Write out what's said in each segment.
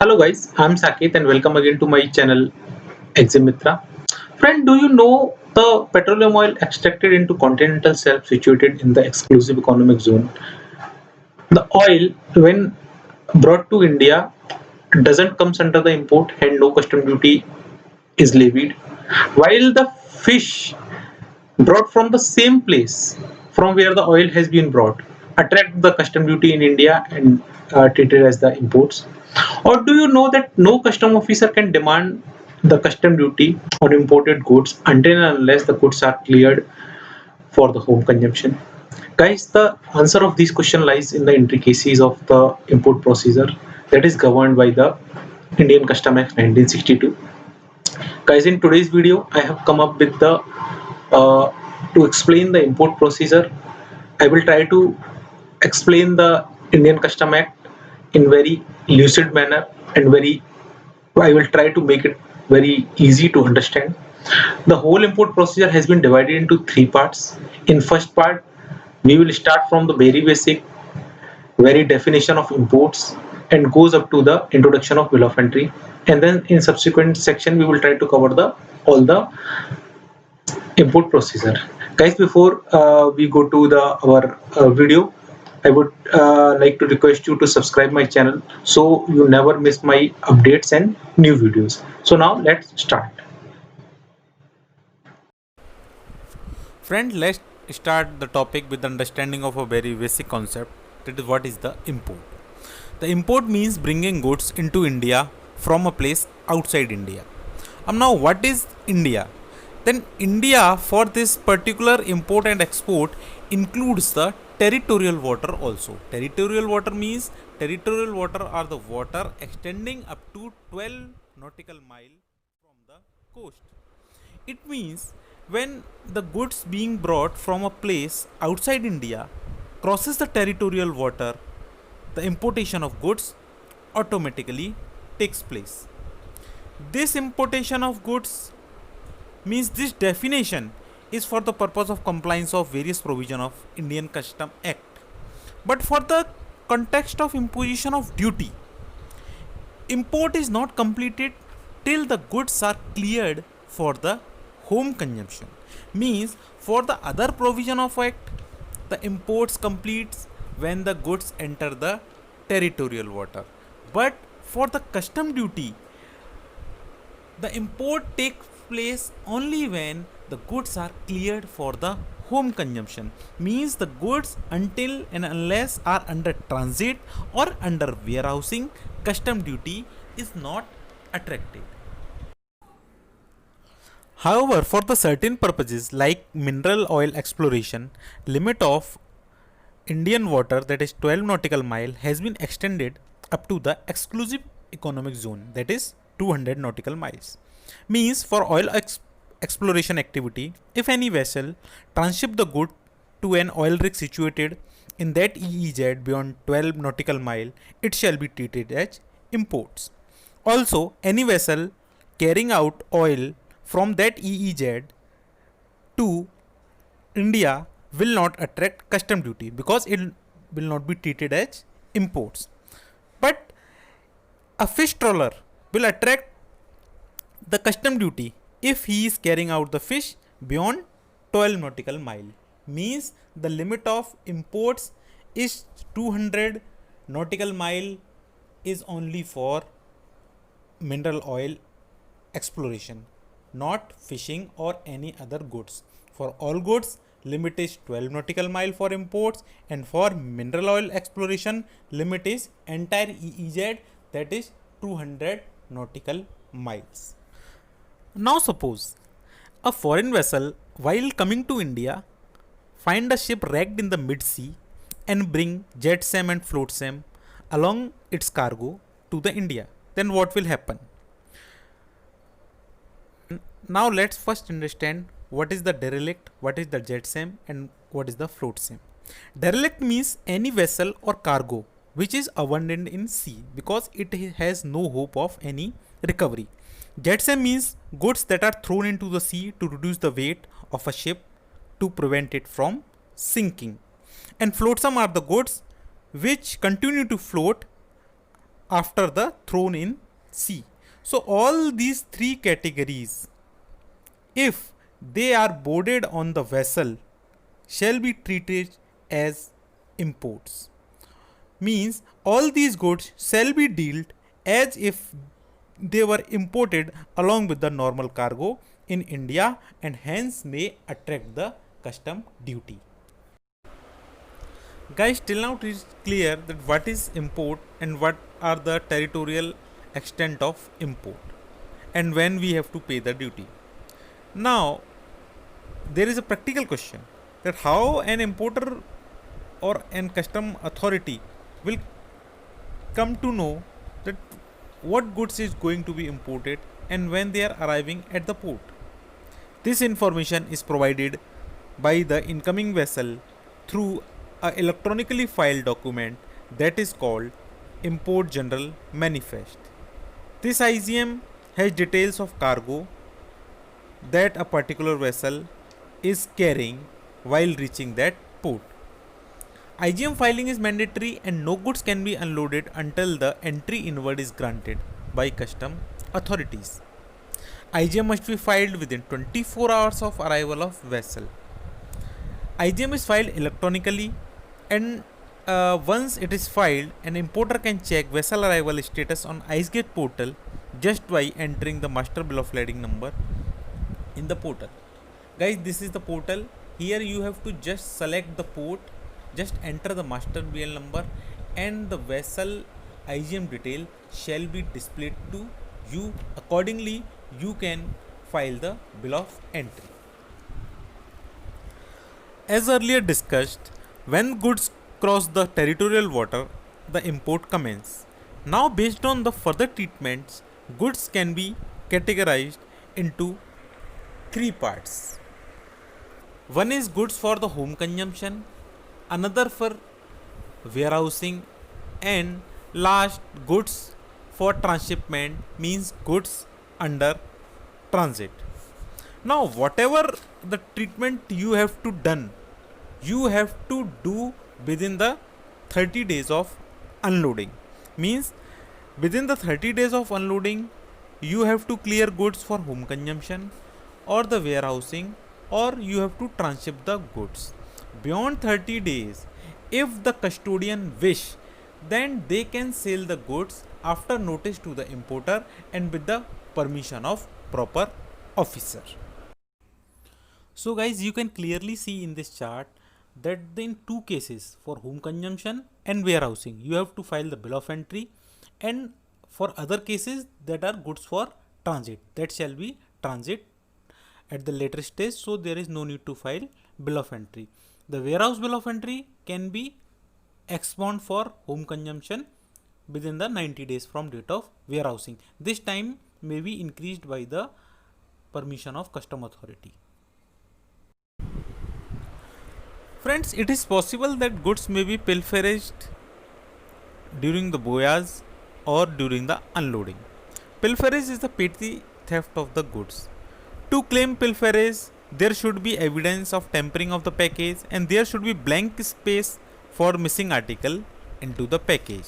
Hello guys, I'm Saket and welcome again to my channel Eximitra. Friend, do you know the petroleum oil extracted into continental shelf situated in the exclusive economic zone? The oil, when brought to India, doesn't comes under the import and no custom duty is levied. While the fish brought from the same place from where the oil has been brought attract the custom duty in India and treated as the imports. Or do you know that no custom officer can demand the custom duty on imported goods until and unless the goods are cleared for the home consumption? Guys, the answer of this question lies in the intricacies of the import procedure that is governed by the Indian Custom Act 1962. Guys, in today's video, I have come up with the uh, to explain the import procedure. I will try to explain the Indian Custom Act in very lucid manner and very I will try to make it very easy to understand. The whole import procedure has been divided into three parts. In first part, we will start from the very basic, very definition of imports and goes up to the introduction of bill of entry. And then in subsequent section, we will try to cover the all the import procedure. Guys, before we go to the our video, I would like to request you to subscribe my channel so you never miss my updates and new videos. So now let's start. Friend, let's start the topic with understanding of a very basic concept. That is, what is the import? The import means bringing goods into India from a place outside India. Now, what is India? Then India, for this particular import and export, includes the territorial water also. Territorial water means territorial water are the water extending up to 12 nautical mile from the coast. It means when the goods being brought from a place outside India crosses the territorial water, the importation of goods automatically takes place. This importation of goods means this definition is for the purpose of compliance of various provision of Indian Custom Act. But for the context of imposition of duty, import is not completed till the goods are cleared for the home consumption. Means for the other provision of act, the imports completes when the goods enter the territorial water. But for the custom duty, the import takes place only when the goods are cleared for the home consumption. Means the goods until and unless are under transit or under warehousing, custom duty is not attracted. However, for the certain purposes like mineral oil exploration, limit of Indian water, that is 12 nautical mile, has been extended up to the exclusive economic zone, that is 200 nautical miles. Means for oil exploration activity, if any vessel transship the good to an oil rig situated in that EEZ beyond 12 nautical mile, it shall be treated as imports. Also, any vessel carrying out oil from that EEZ to India will not attract custom duty because it will not be treated as imports. But a fish trawler will attract the custom duty if he is carrying out the fish beyond 12 nautical mile. Means the limit of imports is 200 nautical mile is only for mineral oil exploration, not fishing or any other goods. For all goods, limit is 12 nautical mile for imports, and for mineral oil exploration, limit is entire EEZ, that is 200 nautical miles. Now suppose a foreign vessel while coming to India find a ship wrecked in the mid sea and bring jetsam and flotsam along its cargo to the India. Then what will happen? Now let's first understand what is the derelict, what is the jetsam, and what is the flotsam. Derelict means any vessel or cargo which is abandoned in sea because it has no hope of any recovery. Jetsam means goods that are thrown into the sea to reduce the weight of a ship to prevent it from sinking. And flotsam are the goods which continue to float after the thrown in sea. So all these three categories, if they are boarded on the vessel, shall be treated as imports. Means all these goods shall be dealt as if they were imported along with the normal cargo in India and hence may attract the custom duty. Guys, till now it is clear that what is import and what are the territorial extent of import and when we have to pay the duty. Now, there is a practical question that how an importer or an custom authority will come to know that what goods is going to be imported and when they are arriving at the port. This information is provided by the incoming vessel through a electronically filed document that is called Import General Manifest. This IGM has details of cargo that a particular vessel is carrying while reaching that port. IGM filing is mandatory and no goods can be unloaded until the entry inward is granted by custom authorities. IGM must be filed within 24 hours of arrival of vessel. IGM is filed electronically and once it is filed, an importer can check vessel arrival status on IceGate portal just by entering the master bill of lading number in the portal. Guys, this is the portal. Here you have to just select the port, just enter the master bill number and the vessel IGM detail shall be displayed to you. Accordingly, you can file the bill of entry. As earlier discussed, when goods cross the territorial water, the import commences. Now, based on the further treatments, goods can be categorized into three parts. One is goods for the home consumption, another for warehousing, and last goods for transshipment, means goods under transit. Now, whatever the treatment you have to done, you have to do within the 30 days of unloading. Means within the 30 days of unloading, you have to clear goods for home consumption or the warehousing, or you have to transship the goods. Beyond 30 days, if the custodian wish, then they can sell the goods after notice to the importer and with the permission of proper officer. So guys, you can clearly see in this chart that in two cases, for home consumption and warehousing, you have to file the bill of entry, and for other cases that are goods for transit, that shall be transit at the later stage, so there is no need to file bill of entry. The warehouse bill of entry can be expunged for home consumption within the 90 days from date of warehousing. This time may be increased by the permission of custom authority. Friends, it is possible that goods may be pilferaged during the voyage or during the unloading. Pilferage is the petty theft of the goods. To claim pilferage, there should be evidence of tampering of the package and there should be blank space for missing article into the package.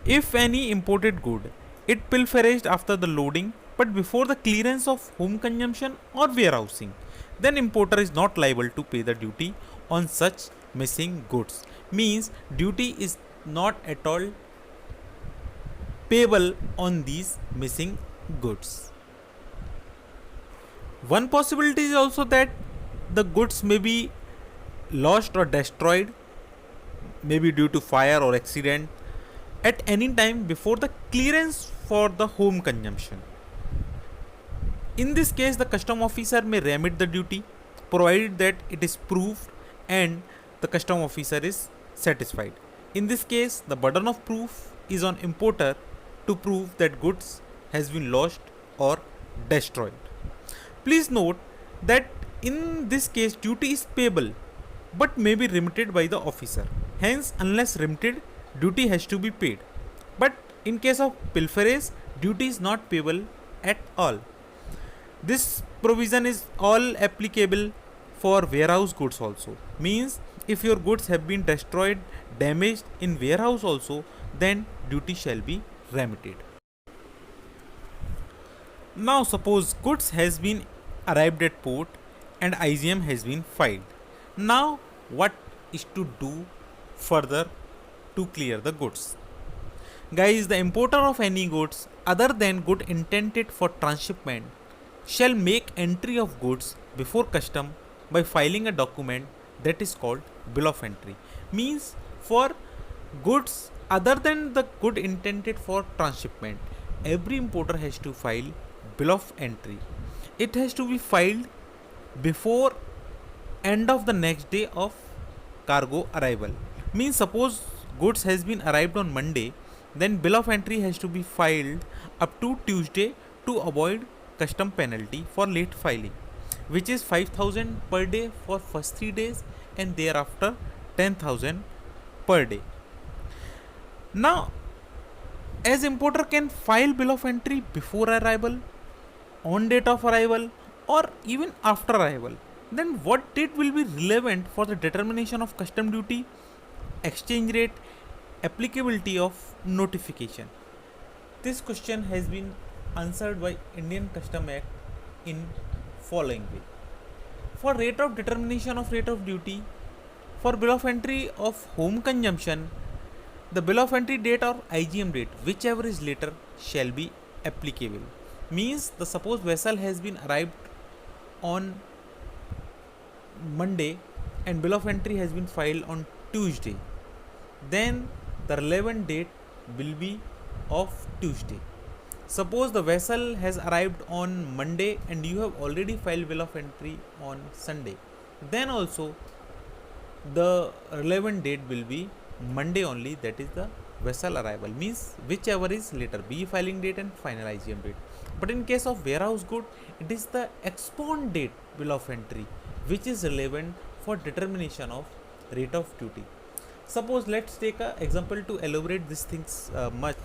If any imported good, it pilferaged after the loading but before the clearance of home consumption or warehousing, then importer is not liable to pay the duty on such missing goods. Means duty is not at all payable on these missing goods. One possibility is also that the goods may be lost or destroyed, maybe due to fire or accident, at any time before the clearance for the home consumption. In this case, the custom officer may remit the duty provided that it is proved and the custom officer is satisfied. In this case, the burden of proof is on importer to prove that goods has been lost or destroyed. Please note that in this case duty is payable but may be remitted by the officer. Hence, unless remitted, duty has to be paid. But in case of pilferage, duty is not payable at all. This provision is all applicable for warehouse goods also. Means if your goods have been destroyed, damaged in warehouse also, then duty shall be remitted. Now suppose goods has been arrived at port and IGM has been filed. Now what is to do further to clear the goods? Guys, the importer of any goods other than good intended for transshipment shall make entry of goods before custom by filing a document that is called bill of entry. Means for goods other than the good intended for transshipment, every importer has to file bill of entry. It has to be filed before end of the next day of cargo arrival. Means suppose goods has been arrived on Monday, then bill of entry has to be filed up to Tuesday to avoid custom penalty for late filing, which is 5,000 per day for first 3 days and thereafter 10,000 per day. Now, as importer can file bill of entry before arrival, on date of arrival, or even after arrival, then what date will be relevant for the determination of custom duty, exchange rate, applicability of notification? This question has been answered by Indian Custom Act in following way. For rate of determination of rate of duty, for bill of entry of home consumption, the bill of entry date or IGM date, whichever is later, shall be applicable. Means the supposed vessel has been arrived on Monday and bill of entry has been filed on Tuesday, then the relevant date will be of Tuesday. Suppose the vessel has arrived on Monday and you have already filed bill of entry on Sunday, then also the relevant date will be Monday only, that is the vessel arrival. Means whichever is later, be filing date and final IGM date. But in case of warehouse good, it is the export date bill of entry which is relevant for determination of rate of duty. Suppose let's take an example to elaborate these things much.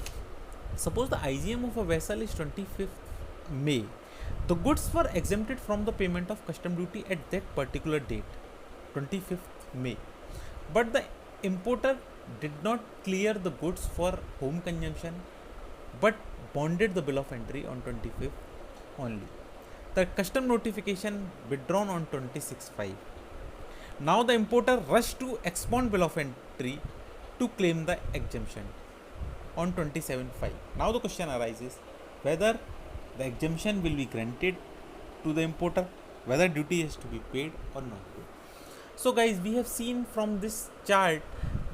Suppose the IGM of a vessel is 25th May. The goods were exempted from the payment of custom duty at that particular date, 25th May. But the importer did not clear the goods for home consumption but bonded the bill of entry on 25th only. The custom notification withdrawn on 26/5. Now the importer rushed to expand bill of entry to claim the exemption on 27/5. Now the question arises whether the exemption will be granted to the importer, whether duty is to be paid or not paid. So guys, we have seen from this chart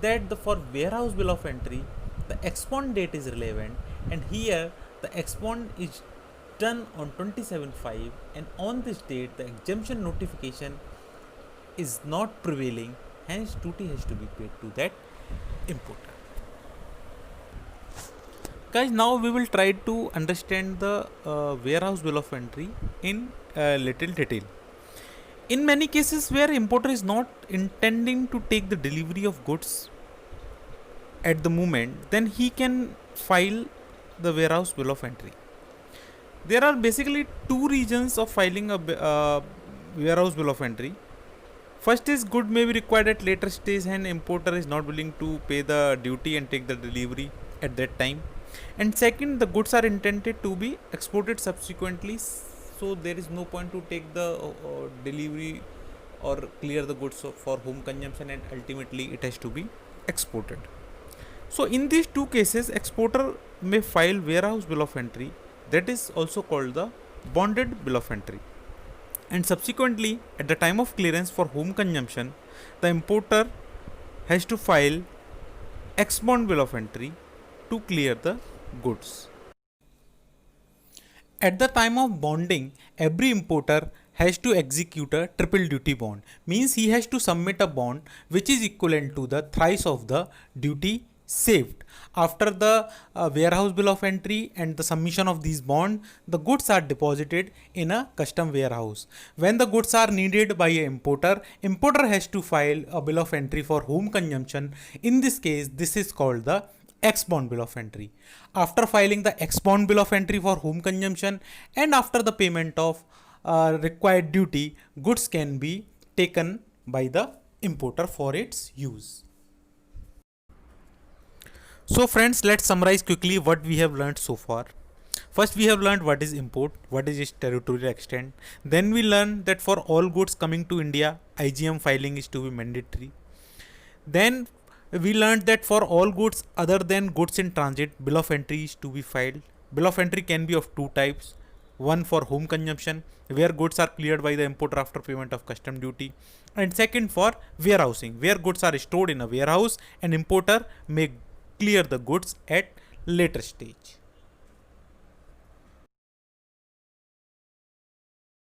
that for warehouse bill of entry, the export date is relevant, and here the export is done on 27/5, and on this date the exemption notification is not prevailing, hence duty has to be paid to that importer. Guys, now we will try to understand the warehouse bill of entry in little detail. In many cases where importer is not intending to take the delivery of goods at the moment, then he can file the warehouse bill of entry. There are basically two reasons of filing a warehouse bill of entry. First is good may be required at later stage and importer is not willing to pay the duty and take the delivery at that time. And second, the goods are intended to be exported subsequently, so there is no point to take the delivery or clear the goods for home consumption, and ultimately it has to be exported. So in these two cases, exporter may file warehouse bill of entry, that is also called the bonded bill of entry, and subsequently at the time of clearance for home consumption, the importer has to file ex-bond bill of entry to clear the goods. At the time of bonding, every importer has to execute a triple duty bond. Means he has to submit a bond which is equivalent to the thrice of the duty saved. After the warehouse bill of entry and the submission of these bond, the goods are deposited in a custom warehouse. When the goods are needed by an importer, importer has to file a bill of entry for home consumption. In this case, this is called the ex-bond bill of entry. After filing the ex-bond bill of entry for home consumption and after the payment of required duty, goods can be taken by the importer for its use. So friends, let's summarize quickly what we have learned so far. First, we have learned what is import, what is its territorial extent. Then we learned that for all goods coming to India, IGM filing is to be mandatory. Then we learned that for all goods other than goods in transit, bill of entry is to be filed. Bill of entry can be of two types. One for home consumption, where goods are cleared by the importer after payment of custom duty, and second for warehousing, where goods are stored in a warehouse and importer may clear the goods at later stage.